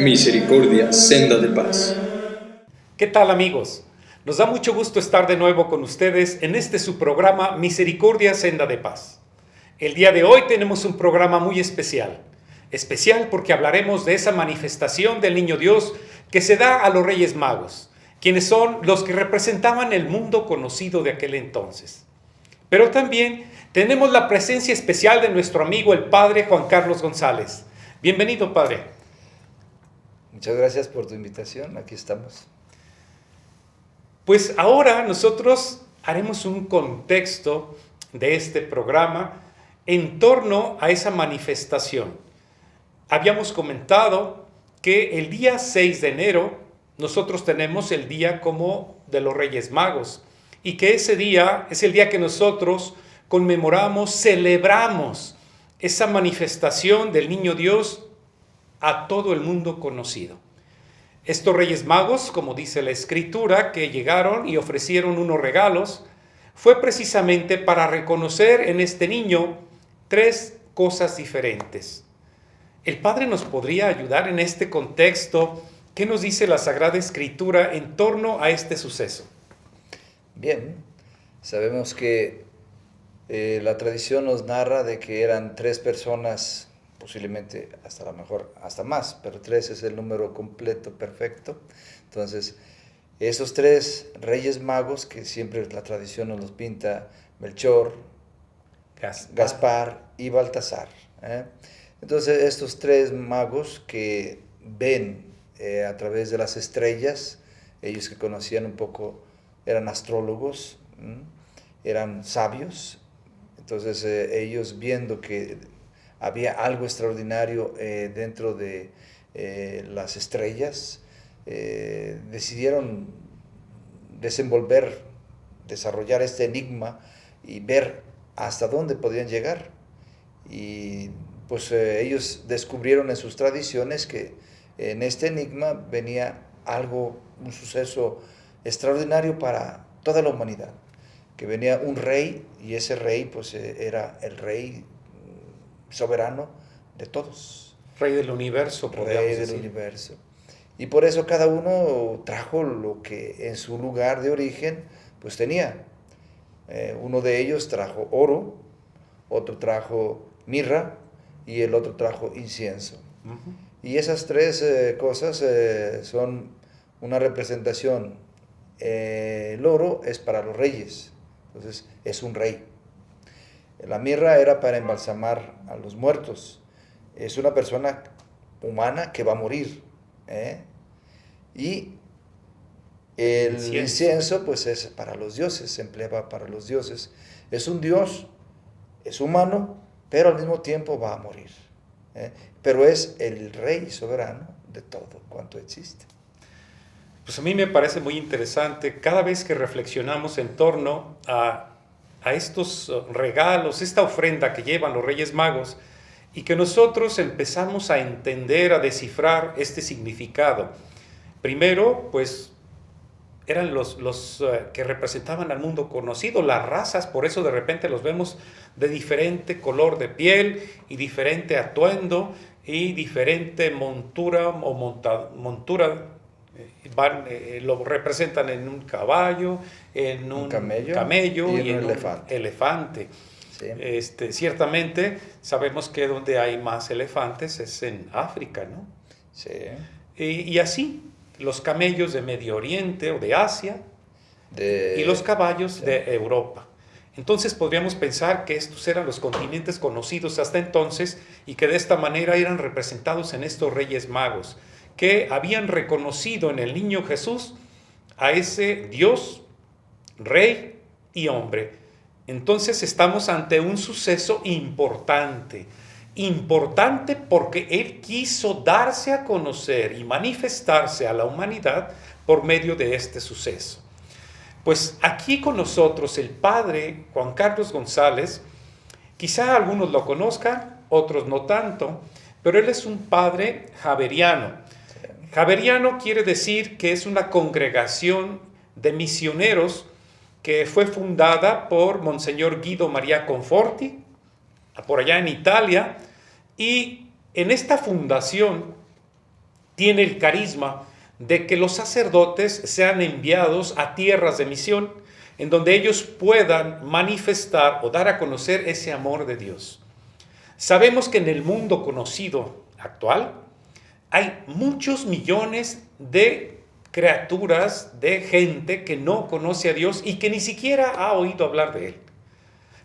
Misericordia, senda de paz. ¿Qué tal, amigos? Nos da mucho gusto estar de nuevo con ustedes en este su programa Misericordia, senda de paz. El día de hoy tenemos un programa muy especial. Especial porque hablaremos de esa manifestación del Niño Dios que se da a los Reyes Magos, quienes son los que representaban el mundo conocido de aquel entonces. Pero también tenemos la presencia especial de nuestro amigo el Padre Juan Carlos González. Bienvenido, Padre. Muchas gracias por tu invitación, aquí estamos. Pues ahora nosotros haremos un contexto de este programa en torno a esa manifestación. Habíamos comentado que el día 6 de enero nosotros tenemos el día como de los Reyes Magos y que ese día es el día que nosotros conmemoramos, celebramos esa manifestación del Niño Dios a todo el mundo conocido. Estos Reyes Magos, como dice la Escritura, que llegaron y ofrecieron unos regalos, fue precisamente para reconocer en este niño tres cosas diferentes. El Padre nos podría ayudar en este contexto. ¿Qué nos dice la Sagrada Escritura en torno a este suceso? Bien, sabemos que la tradición nos narra de que eran tres personas, posiblemente hasta a lo mejor hasta más, pero tres es el número completo, perfecto. Entonces, esos tres Reyes Magos, que siempre la tradición nos los pinta, Melchor, Gaspar y Baltasar. Entonces, estos tres magos que ven a través de las estrellas, ellos que conocían un poco, eran astrólogos, eran sabios. Entonces, ellos viendo que había algo extraordinario dentro de las estrellas, decidieron desarrollar este enigma y ver hasta dónde podían llegar. Y pues ellos descubrieron en sus tradiciones que en este enigma venía algo, un suceso extraordinario para toda la humanidad, que venía un rey y ese rey pues era el rey soberano de todos. Rey del universo, podríamos Rey del universo. Y por eso cada uno trajo lo que en su lugar de origen pues tenía. Uno de ellos trajo oro, otro trajo mirra y el otro trajo incienso. Uh-huh. Y esas tres cosas son una representación. El oro es para los reyes, entonces es un rey. La mirra era para embalsamar a los muertos. Es una persona humana que va a morir. Y el incienso pues es para los dioses, se emplea para los dioses. Es un dios, es humano, pero al mismo tiempo va a morir. Pero es el rey soberano de todo cuanto existe. Pues a mí me parece muy interesante cada vez que reflexionamos en torno a estos regalos, esta ofrenda que llevan los Reyes Magos y que nosotros empezamos a entender, a descifrar este significado. Primero, pues eran los que representaban al mundo conocido, las razas, por eso de repente los vemos de diferente color de piel y diferente atuendo y diferente montura o montura. Lo representan en un caballo, en un camello y en un elefante. Sí. Ciertamente sabemos que donde hay más elefantes es en África, ¿no? Sí. Y así, los camellos de Medio Oriente o de Asia y los caballos de Europa. Entonces podríamos pensar que estos eran los continentes conocidos hasta entonces y que de esta manera eran representados en estos Reyes Magos, que habían reconocido en el niño Jesús a ese Dios, Rey y hombre. Entonces estamos ante un suceso importante porque Él quiso darse a conocer y manifestarse a la humanidad por medio de este suceso. Pues aquí con nosotros el Padre Juan Carlos González, quizá algunos lo conozcan, otros no tanto, pero él es un padre javeriano. Javeriano quiere decir que es una congregación de misioneros que fue fundada por Monseñor Guido María Conforti, por allá en Italia, y en esta fundación tiene el carisma de que los sacerdotes sean enviados a tierras de misión, en donde ellos puedan manifestar o dar a conocer ese amor de Dios. Sabemos que en el mundo conocido actual hay muchos millones de criaturas, de gente que no conoce a Dios y que ni siquiera ha oído hablar de Él.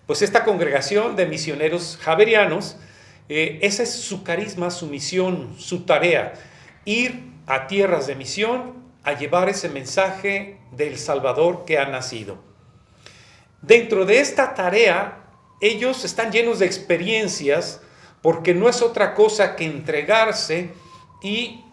Pues esta congregación de misioneros javerianos, ese es su carisma, su misión, su tarea, ir a tierras de misión a llevar ese mensaje del Salvador que ha nacido. Dentro de esta tarea, ellos están llenos de experiencias porque no es otra cosa que entregarse y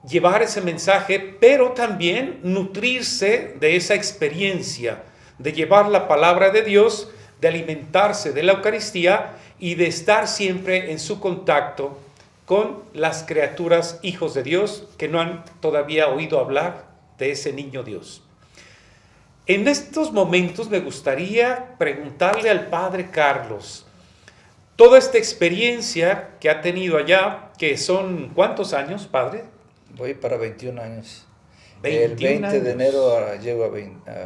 llevar ese mensaje, pero también nutrirse de esa experiencia, de llevar la palabra de Dios, de alimentarse de la Eucaristía y de estar siempre en su contacto con las criaturas hijos de Dios que no han todavía oído hablar de ese niño Dios. En estos momentos me gustaría preguntarle al Padre Carlos, toda esta experiencia que ha tenido allá, que son ¿cuántos años, Padre? Voy para 21 años. 21 el 20 años. de enero llego a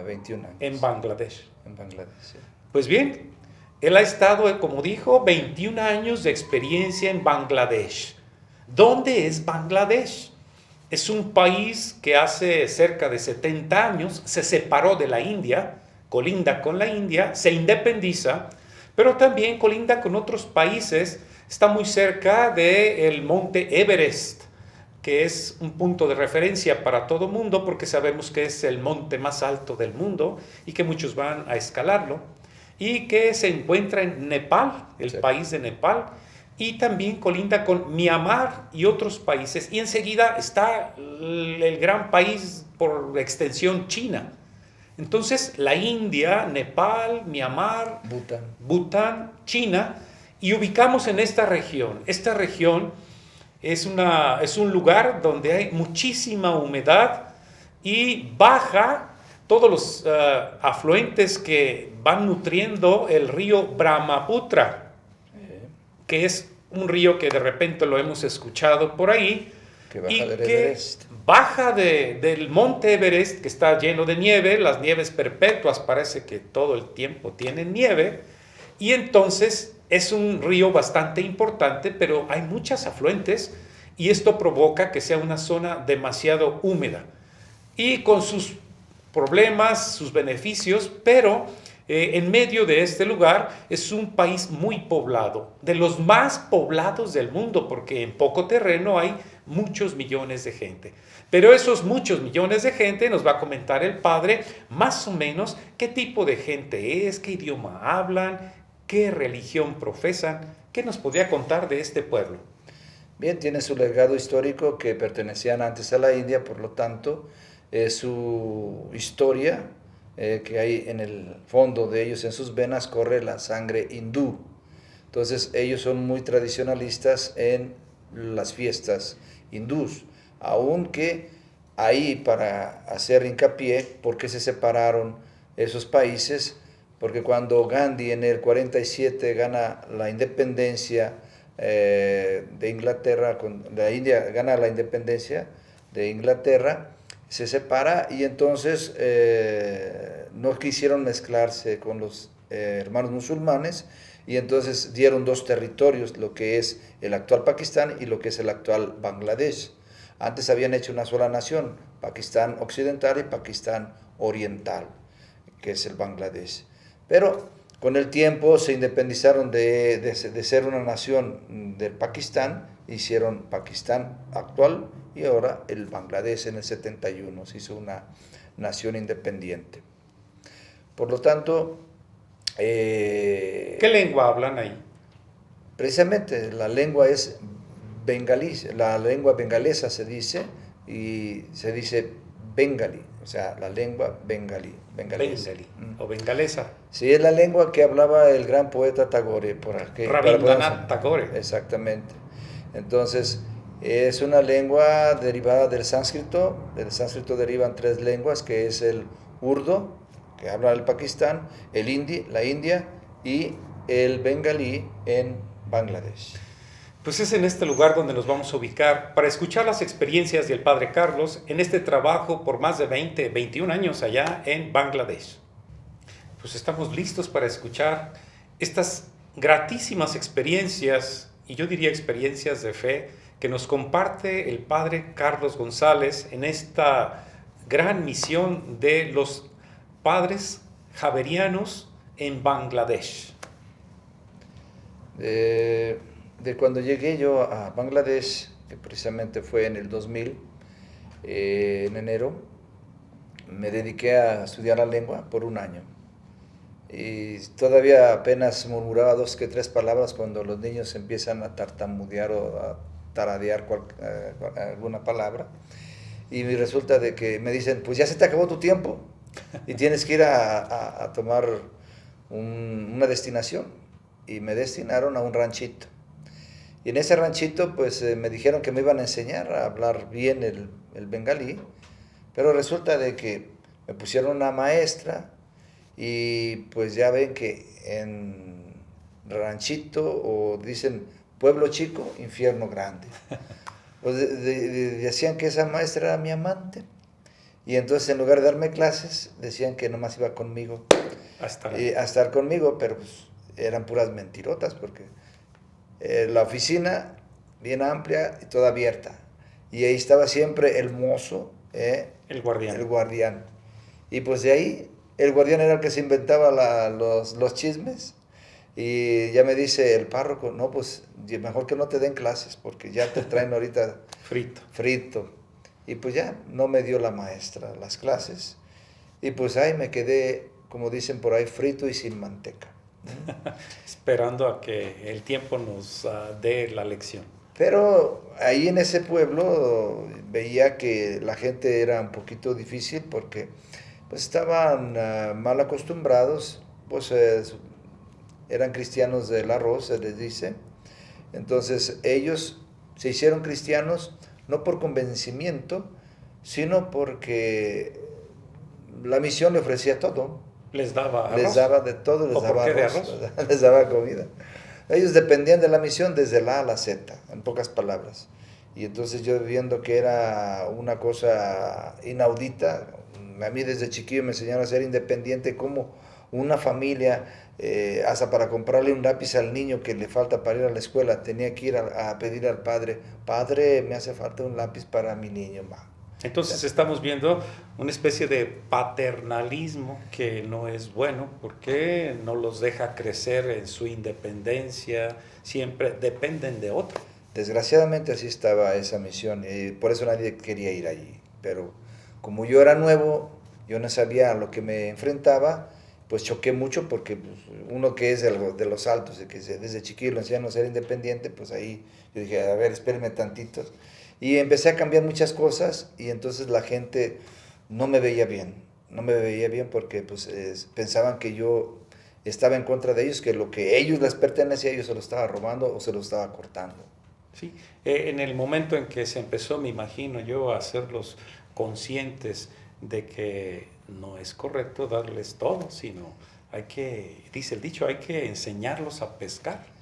21 años. En Bangladesh. En Bangladesh, sí. Pues bien, él ha estado, como dijo, 21 años de experiencia en Bangladesh. ¿Dónde es Bangladesh? Es un país que hace cerca de 70 años se separó de la India, colinda con la India, se independiza, pero también colinda con otros países, está muy cerca del monte Everest, que es un punto de referencia para todo mundo porque sabemos que es el monte más alto del mundo y que muchos van a escalarlo, y que se encuentra en Nepal, el país de Nepal, y también colinda con Myanmar y otros países. Y enseguida está el gran país por extensión, China. Entonces, la India, Nepal, Myanmar, Bután, China, y ubicamos en esta región. Esta región es un lugar donde hay muchísima humedad y baja todos los afluentes que van nutriendo el río Brahmaputra, que es un río que de repente lo hemos escuchado por ahí, que baja y del que Everest. baja del monte Everest, que está lleno de nieve, las nieves perpetuas, parece que todo el tiempo tienen nieve, y entonces es un río bastante importante, pero hay muchas afluentes, y esto provoca que sea una zona demasiado húmeda, y con sus problemas, sus beneficios, pero en medio de este lugar es un país muy poblado, de los más poblados del mundo, porque en poco terreno hay muchos millones de gente. Pero esos muchos millones de gente nos va a comentar el Padre más o menos qué tipo de gente es, qué idioma hablan, qué religión profesan. ¿Qué nos podría contar de este pueblo? Bien, tiene su legado histórico que pertenecían antes a la India, por lo tanto, su historia, que hay en el fondo de ellos, en sus venas, corre la sangre hindú. Entonces, ellos son muy tradicionalistas en las fiestas hindús, aunque ahí, para hacer hincapié, ¿por qué se separaron esos países? Porque cuando Gandhi en el 47 gana la independencia de Inglaterra, la India gana la independencia de Inglaterra, se separa y entonces no quisieron mezclarse con los hermanos musulmanes y entonces dieron dos territorios, lo que es el actual Pakistán y lo que es el actual Bangladesh. Antes habían hecho una sola nación, Pakistán occidental y Pakistán oriental, que es el Bangladesh. Pero con el tiempo se independizaron de ser una nación del Pakistán, hicieron Pakistán actual y ahora el Bangladesh en el 71 se hizo una nación independiente. Por lo tanto... ¿qué lengua hablan ahí? Precisamente la lengua es bengalí, la lengua bengalesa se dice, y se dice bengalí, o sea, la lengua bengalí. Bengalí o bengalesa. Sí, es la lengua que hablaba el gran poeta Tagore. Rabindranath Tagore. Exactamente. Entonces, es una lengua derivada del sánscrito. Del sánscrito derivan tres lenguas, que es el urdu, que habla el Pakistán, el hindi, la India, y el bengalí en Bangladesh. Pues es en este lugar donde nos vamos a ubicar para escuchar las experiencias del Padre Carlos en este trabajo por más de 21 años allá en Bangladesh. Pues estamos listos para escuchar estas gratísimas experiencias, y yo diría experiencias de fe, que nos comparte el Padre Carlos González en esta gran misión de los padres javerianos en Bangladesh. De cuando llegué yo a Bangladesh, que precisamente fue en el 2000, en enero, me dediqué a estudiar la lengua por un año. Y todavía apenas murmuraba 2 que 3 palabras cuando los niños empiezan a tartamudear o a taradear alguna palabra. Y resulta de que me dicen, pues ya se te acabó tu tiempo y tienes que ir a tomar una destinación. Y me destinaron a un ranchito. Y en ese ranchito pues me dijeron que me iban a enseñar a hablar bien el bengalí, pero resulta de que me pusieron una maestra y pues ya ven que en ranchito o dicen pueblo chico, infierno grande. Pues decían que esa maestra era mi amante y entonces en lugar de darme clases decían que nomás iba conmigo a estar conmigo, pero pues eran puras mentirotas porque la oficina bien amplia y toda abierta y ahí estaba siempre el mozo, el guardián. Y pues de ahí el guardián era el que se inventaba los chismes y ya me dice el párroco, no, pues mejor que no te den clases porque ya te traen ahorita frito. Y pues ya no me dio la maestra las clases y pues ahí me quedé, como dicen por ahí, frito y sin manteca. Esperando a que el tiempo nos dé la lección. Pero ahí en ese pueblo veía que la gente era un poquito difícil porque pues estaban mal acostumbrados, pues eran cristianos del arroz, se les dice. Entonces ellos se hicieron cristianos no por convencimiento, sino porque la misión le ofrecía todo. Les daba arroz. Les daba de todo, les daba arroz, les daba comida. Ellos dependían de la misión desde la A a la Z, en pocas palabras. Y entonces yo viendo que era una cosa inaudita, a mí desde chiquillo me enseñaron a ser independiente, como una familia, hasta para comprarle un lápiz al niño que le falta para ir a la escuela, tenía que ir a pedir al padre, padre, me hace falta un lápiz para mi niño, ma. Entonces estamos viendo una especie de paternalismo que no es bueno porque no los deja crecer en su independencia, siempre dependen de otro. Desgraciadamente así estaba esa misión y por eso nadie quería ir allí. Pero como yo era nuevo, yo no sabía a lo que me enfrentaba, pues choqué mucho porque pues, uno que es de los altos, de que desde chiquillo lo enseñan a ser independiente, pues ahí yo dije, a ver, espérenme tantitos. Y empecé a cambiar muchas cosas y entonces la gente no me veía bien porque pues, pensaban que yo estaba en contra de ellos, que lo que ellos les pertenecía, yo se lo estaba robando o se lo estaba cortando. Sí, en el momento en que se empezó, me imagino yo, a hacerlos conscientes de que no es correcto darles todo, sino hay que, dice el dicho, hay que enseñarlos a pescar.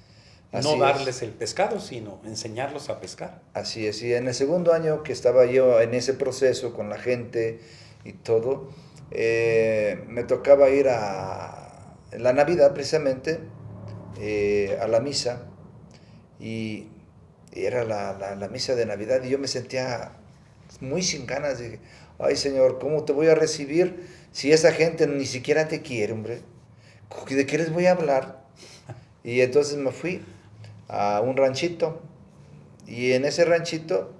No darles el pescado, sino enseñarlos a pescar. Así es, y en el segundo año que estaba yo en ese proceso con la gente y todo, me tocaba ir en la Navidad precisamente, a la misa, y era la misa de Navidad, y yo me sentía muy sin ganas, de, ay Señor, ¿cómo te voy a recibir si esa gente ni siquiera te quiere, hombre? ¿De qué les voy a hablar? Y entonces me fui a un ranchito y en ese ranchito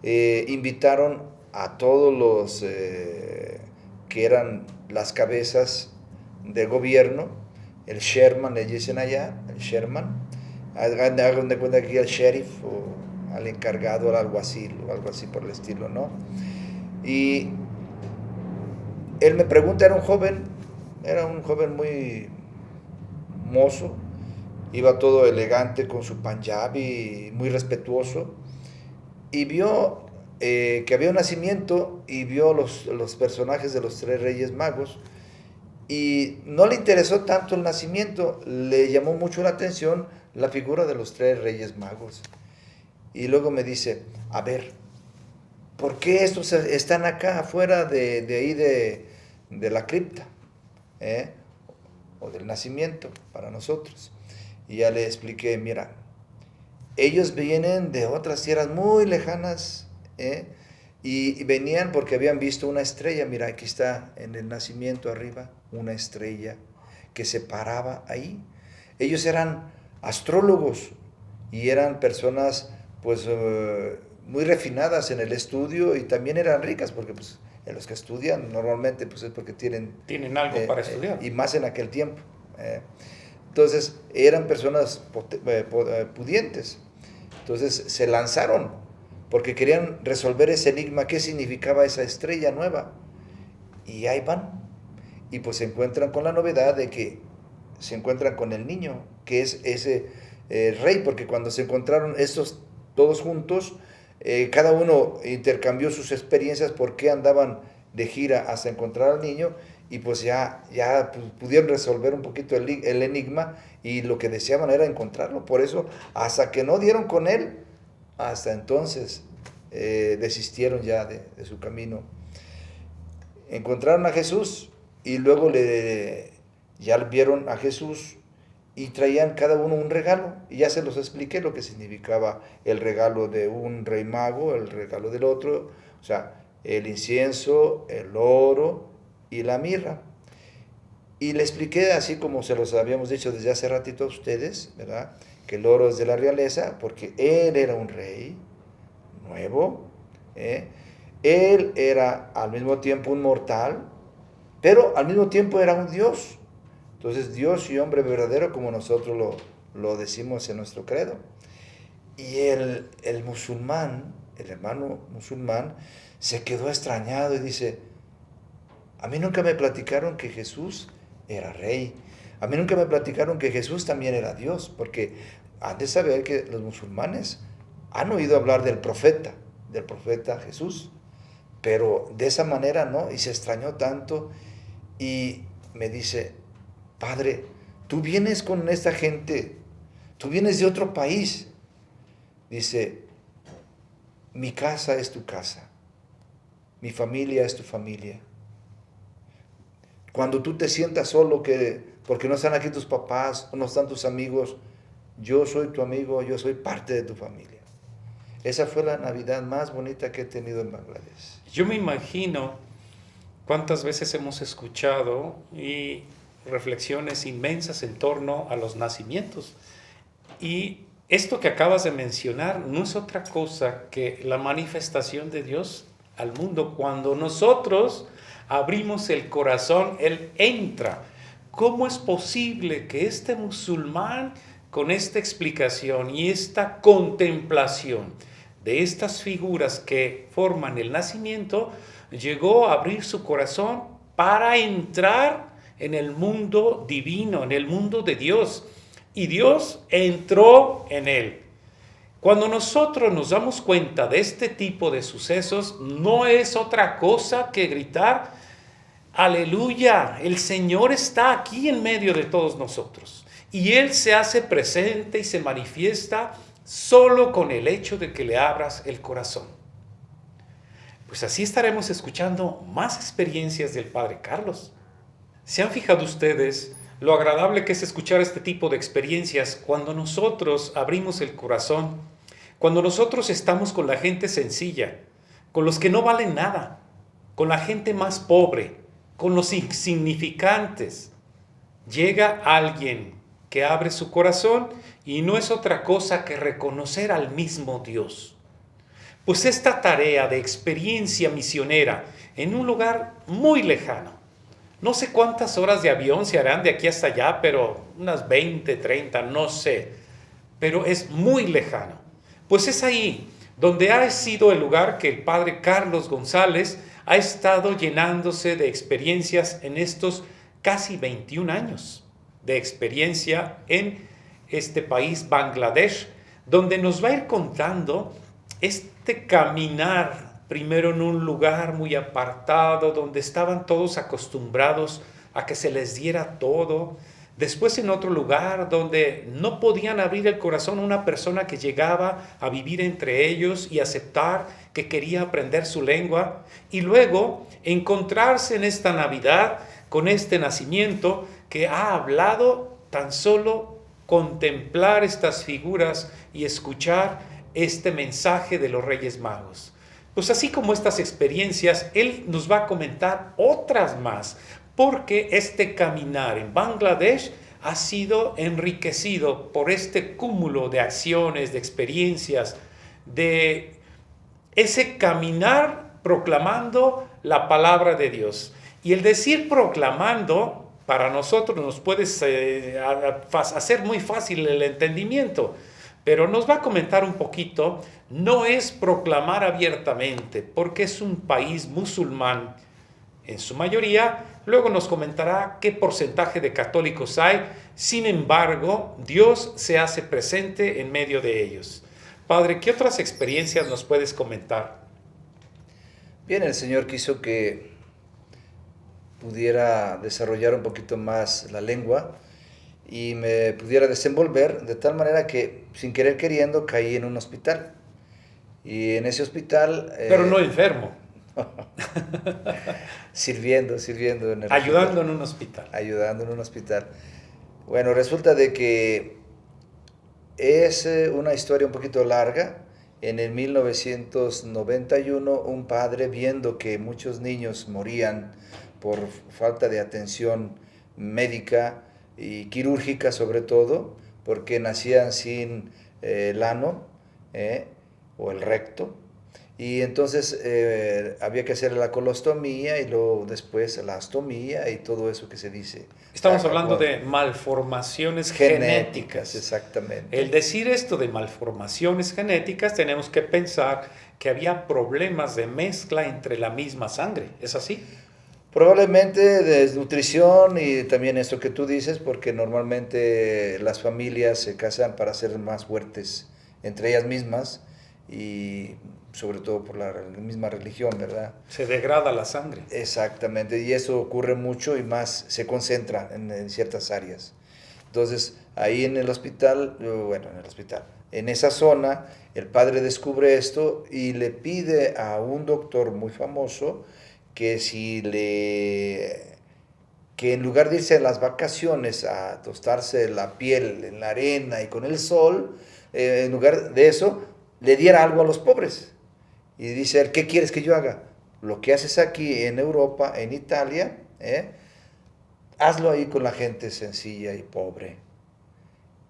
invitaron a todos los que eran las cabezas de gobierno, el Sherman, le dicen allá, el Sherman, hagan de cuenta que el sheriff o al encargado, al alguacil o algo así por el estilo, ¿no? Y él me pregunta, era un joven muy mozo, iba todo elegante con su panjabi, muy respetuoso, y vio que había un nacimiento y vio los personajes de los 3 Reyes Magos, y no le interesó tanto el nacimiento, le llamó mucho la atención la figura de los 3 Reyes Magos. Y luego me dice, a ver, ¿por qué estos están acá afuera de ahí de la cripta? ¿Eh? O del nacimiento para nosotros. Y ya le expliqué, mira, ellos vienen de otras tierras muy lejanas, y venían porque habían visto una estrella. Mira, aquí está en el nacimiento arriba, una estrella que se paraba ahí. Ellos eran astrólogos y eran personas pues muy refinadas en el estudio, y también eran ricas porque pues en los que estudian normalmente pues es porque tienen algo para estudiar. Y más en aquel tiempo. Entonces eran personas pudientes. Entonces se lanzaron porque querían resolver ese enigma, qué significaba esa estrella nueva. Y ahí van. Y pues se encuentran con la novedad de que se encuentran con el niño, que es ese rey, porque cuando se encontraron estos todos juntos, cada uno intercambió sus experiencias, por qué andaban de gira hasta encontrar al niño, y pues ya pudieron resolver un poquito el enigma, y lo que deseaban era encontrarlo. Por eso, hasta que no dieron con él, hasta entonces desistieron ya de su camino. Encontraron a Jesús, y luego ya vieron a Jesús, y traían cada uno un regalo, y ya se los expliqué lo que significaba el regalo de un rey mago, el regalo del otro, o sea, el incienso, el oro y la mirra. Y le expliqué, así como se los habíamos dicho desde hace ratito a ustedes, ¿verdad?, que el oro es de la realeza, porque él era un rey nuevo, él era al mismo tiempo un mortal, pero al mismo tiempo era un Dios. Entonces, Dios y hombre verdadero, como nosotros lo decimos en nuestro credo. Y el musulmán, el hermano musulmán, se quedó extrañado y dice, a mí nunca me platicaron que Jesús era rey. A mí nunca me platicaron que Jesús también era Dios, porque han de saber que los musulmanes han oído hablar del profeta Jesús, pero de esa manera no, y se extrañó tanto, y me dice, Padre, tú vienes con esta gente, tú vienes de otro país. Dice, mi casa es tu casa, mi familia es tu familia. Cuando tú te sientas solo, porque no están aquí tus papás, o no están tus amigos, yo soy tu amigo, yo soy parte de tu familia. Esa fue la Navidad más bonita que he tenido en Bangladesh. Yo me imagino cuántas veces hemos escuchado y reflexiones inmensas en torno a los nacimientos. Y esto que acabas de mencionar no es otra cosa que la manifestación de Dios al mundo. Cuando nosotros abrimos el corazón, Él entra. ¿Cómo es posible que este musulmán, con esta explicación y esta contemplación de estas figuras que forman el nacimiento, llegó a abrir su corazón para entrar en el mundo divino, en el mundo de Dios? Y Dios entró en él. Cuando nosotros nos damos cuenta de este tipo de sucesos, no es otra cosa que gritar, aleluya, el Señor está aquí en medio de todos nosotros. Y Él se hace presente y se manifiesta solo con el hecho de que le abras el corazón. Pues así estaremos escuchando más experiencias del Padre Carlos. ¿Se han fijado ustedes lo agradable que es escuchar este tipo de experiencias cuando nosotros abrimos el corazón, cuando nosotros estamos con la gente sencilla, con los que no valen nada, con la gente más pobre, con los insignificantes? Llega alguien que abre su corazón y no es otra cosa que reconocer al mismo Dios. Pues esta tarea de experiencia misionera en un lugar muy lejano, no sé cuántas horas de avión se harán de aquí hasta allá, pero unas 20, 30, no sé, pero es muy lejano. Pues es ahí donde ha sido el lugar que el Padre Carlos González ha estado llenándose de experiencias en estos casi 21 años de experiencia en este país, Bangladesh, donde nos va a ir contando este caminar, primero en un lugar muy apartado, donde estaban todos acostumbrados a que se les diera todo. después en otro lugar donde no podían abrir el corazón a una persona que llegaba a vivir entre ellos y aceptar que quería aprender su lengua, y luego encontrarse en esta Navidad con este nacimiento que ha hablado tan solo contemplar estas figuras y escuchar este mensaje de los Reyes Magos. Pues así como estas experiencias, él nos va a comentar otras más, porque este caminar en Bangladesh ha sido enriquecido por este cúmulo de acciones, de experiencias, de ese caminar proclamando la palabra de Dios. Y el decir proclamando, para nosotros nos puede hacer muy fácil el entendimiento, pero nos va a comentar un poquito. No es proclamar abiertamente, porque es un país musulmán en su mayoría. Luego nos comentará qué porcentaje de católicos hay. Sin embargo, Dios se hace presente en medio de ellos. Padre, ¿qué otras experiencias nos puedes comentar? Bien, el Señor quiso que pudiera desarrollar un poquito más la lengua y me pudiera desenvolver de tal manera que, sin querer queriendo, caí en un hospital. Y en ese hospital... Pero no enfermo. sirviendo en el ayudando en un hospital. Ayudando en un hospital. Bueno, resulta de que es una historia un poquito larga. En el 1991, un padre, viendo que muchos niños morían por falta de atención médica y quirúrgica sobre todo, porque nacían sin el ano o el recto, y entonces había que hacer la colostomía y luego después la astomía y todo eso que se dice. Estamos hablando de malformaciones genéticas. Exactamente. El decir esto de malformaciones genéticas, tenemos que pensar que había problemas de mezcla entre la misma sangre. ¿Es así? Probablemente desnutrición y también esto que tú dices, porque normalmente las familias se casan para ser más fuertes entre ellas mismas y sobre todo por la misma religión, ¿verdad? Se degrada la sangre. Exactamente, y eso ocurre mucho y más se concentra en ciertas áreas. Entonces, ahí en el hospital, en esa zona, el padre descubre esto y le pide a un doctor muy famoso que que en lugar de irse a las vacaciones a tostarse la piel en la arena y con el sol, en lugar de eso, le diera algo a los pobres. Y dice él, ¿qué quieres que yo haga? Lo que haces aquí en Europa, en Italia, hazlo ahí con la gente sencilla y pobre.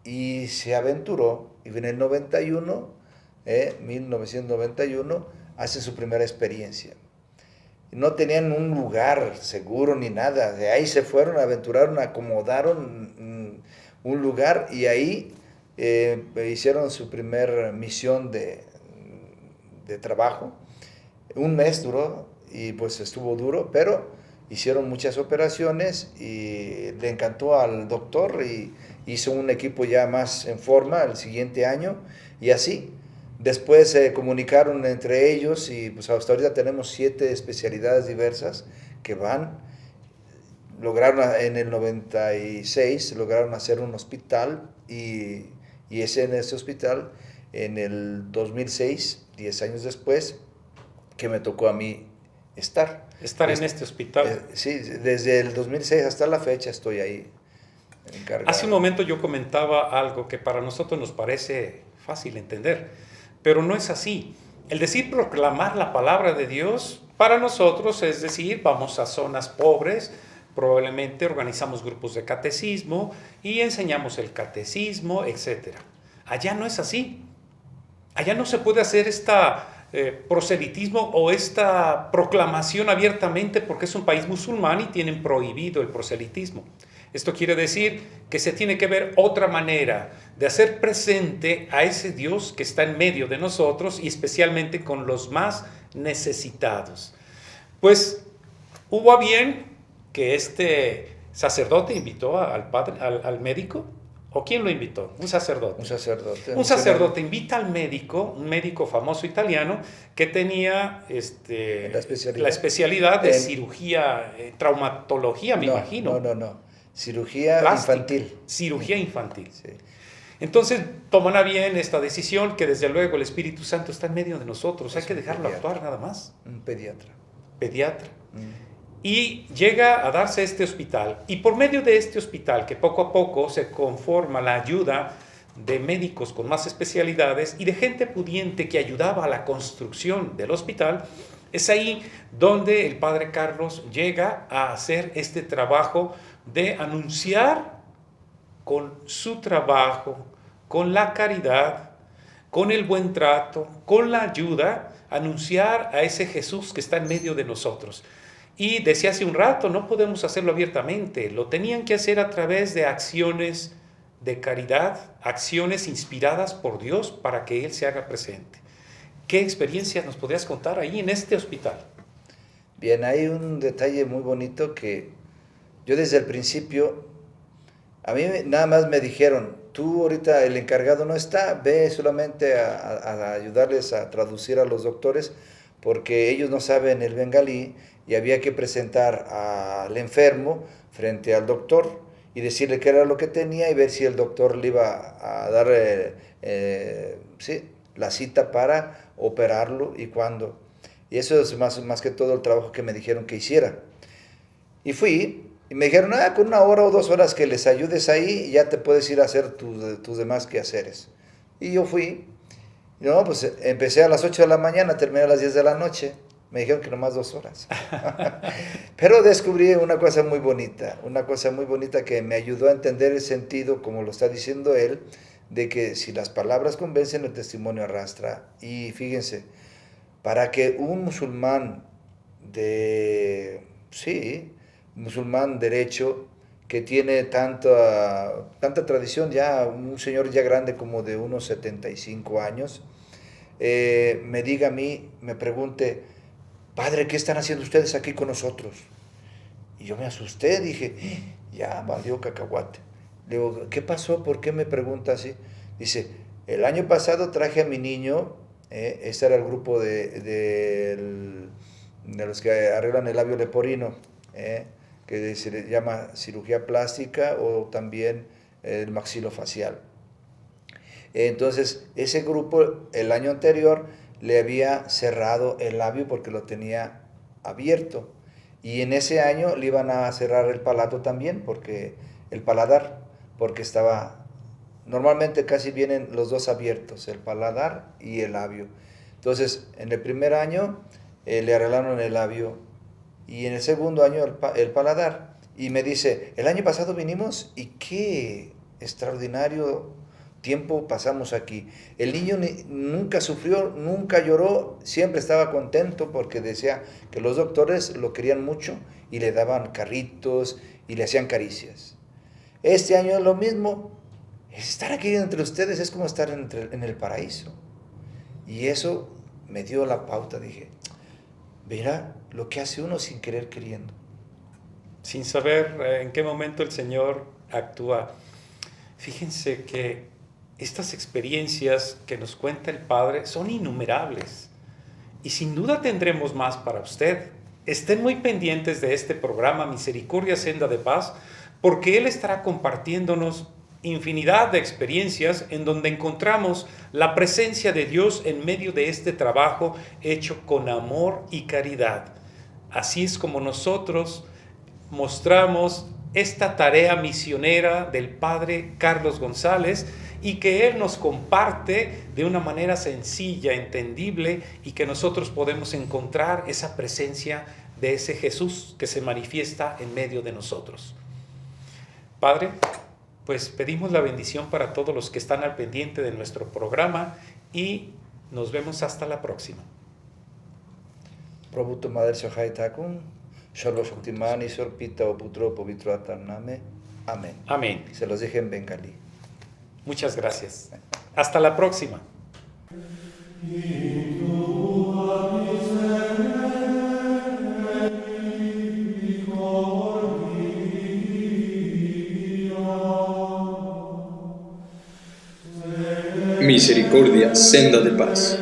Y se aventuró, y en el 1991, hace su primera experiencia. No tenían un lugar seguro ni nada, de ahí se fueron, aventuraron, acomodaron un lugar y ahí hicieron su primer misión de trabajo. Un mes duró y pues estuvo duro, pero hicieron muchas operaciones y le encantó al doctor y hizo un equipo ya más en forma el siguiente año y así. Después se comunicaron entre ellos y pues hasta ahorita tenemos 7 especialidades diversas que lograron en el 96, lograron hacer un hospital y en ese hospital en el 2006, 10 años después, que me tocó a mí estar en este hospital. Sí, desde el 2006 hasta la fecha estoy ahí encargado. Hace un momento yo comentaba algo que para nosotros nos parece fácil entender, pero no es así. El decir proclamar la palabra de Dios para nosotros es decir, vamos a zonas pobres, probablemente organizamos grupos de catecismo y enseñamos el catecismo, etc. Allá no es así. Allá no se puede hacer proselitismo o esta proclamación abiertamente porque es un país musulmán y tienen prohibido el proselitismo. Esto quiere decir que se tiene que ver otra manera de hacer presente a ese Dios que está en medio de nosotros y especialmente con los más necesitados. Pues hubo a bien que este sacerdote invitó al médico. ¿O quién lo invitó? Un sacerdote. Un sacerdote. Un sacerdote invita al médico, un médico famoso italiano que tenía la especialidad de cirugía, traumatología, me imagino. No. Cirugía plástica, infantil. cirugía infantil. Sí. Entonces toman a bien esta decisión, que desde luego el Espíritu Santo está en medio de nosotros, hay Es que un dejarlo pediatra. actuar nada más. Un pediatra. Pediatra. Y llega a darse este hospital, y por medio de este hospital, que poco a poco se conforma la ayuda de médicos con más especialidades y de gente pudiente que ayudaba a la construcción del hospital, es ahí donde el padre Carlos llega a hacer este trabajo de anunciar con su trabajo, con la caridad, con el buen trato, con la ayuda, anunciar a ese Jesús que está en medio de nosotros. Y decía hace un rato, no podemos hacerlo abiertamente, lo tenían que hacer a través de acciones de caridad, acciones inspiradas por Dios para que Él se haga presente. ¿Qué experiencias nos podrías contar ahí en este hospital? Bien, hay un detalle muy bonito que yo desde el principio, a mí nada más me dijeron, tú ahorita el encargado no está, ve solamente a ayudarles a traducir a los doctores porque ellos no saben el bengalí y había que presentar al enfermo frente al doctor y decirle qué era lo que tenía y ver si el doctor le iba a dar la cita para operarlo y cuándo. Y eso es más que todo el trabajo que me dijeron que hiciera. Y fui y me dijeron, con 1 hora o 2 horas que les ayudes ahí y ya te puedes ir a hacer tus demás quehaceres. Y yo fui, y no, pues empecé a las 8 de la mañana, terminé a las 10 de la noche. Me dijeron que nomás 2 horas. Pero descubrí una cosa muy bonita que me ayudó a entender el sentido, como lo está diciendo él, de que si las palabras convencen, el testimonio arrastra. Y fíjense, para que un musulmán musulmán derecho, que tiene tanta tradición, ya un señor ya grande como de unos 75 años, me diga a mí, me pregunte, padre, ¿qué están haciendo ustedes aquí con nosotros? Y yo me asusté, dije, ya valió cacahuate. Le digo, ¿qué pasó? ¿Por qué me pregunta así? Dice, el año pasado traje a mi niño, este era el grupo de los que arreglan el labio leporino, que se le llama cirugía plástica o también el maxilofacial. Entonces, ese grupo el año anterior le había cerrado el labio porque lo tenía abierto. Y en ese año le iban a cerrar el palato también, el paladar, porque estaba, normalmente casi vienen los dos abiertos, el paladar y el labio. Entonces, en el primer año le arreglaron el labio y en el segundo año el paladar. Y me dice, el año pasado vinimos y qué extraordinario tiempo pasamos aquí. El niño nunca sufrió, nunca lloró, siempre estaba contento porque decía que los doctores lo querían mucho y le daban carritos y le hacían caricias. Este año es lo mismo. Estar aquí entre ustedes es como estar en el paraíso. Y eso me dio la pauta. Dije, verá lo que hace uno sin querer queriendo. Sin saber en qué momento el Señor actúa. Fíjense que estas experiencias que nos cuenta el Padre son innumerables y sin duda tendremos más para usted. Estén muy pendientes de este programa Misericordia Senda de Paz, porque Él estará compartiéndonos infinidad de experiencias en donde encontramos la presencia de Dios en medio de este trabajo hecho con amor y caridad. Así es como nosotros mostramos esta tarea misionera del Padre Carlos González y que Él nos comparte de una manera sencilla, entendible, y que nosotros podemos encontrar esa presencia de ese Jesús que se manifiesta en medio de nosotros. Padre, pues pedimos la bendición para todos los que están al pendiente de nuestro programa y nos vemos hasta la próxima. Prabhu Madre Sohai Takun, Shalom Shaktiman y Sorpita o Putro Povitro Ataname. Amén. Amén. Se los dije en bengalí. Muchas gracias. Hasta la próxima. Misericordia, senda de paz.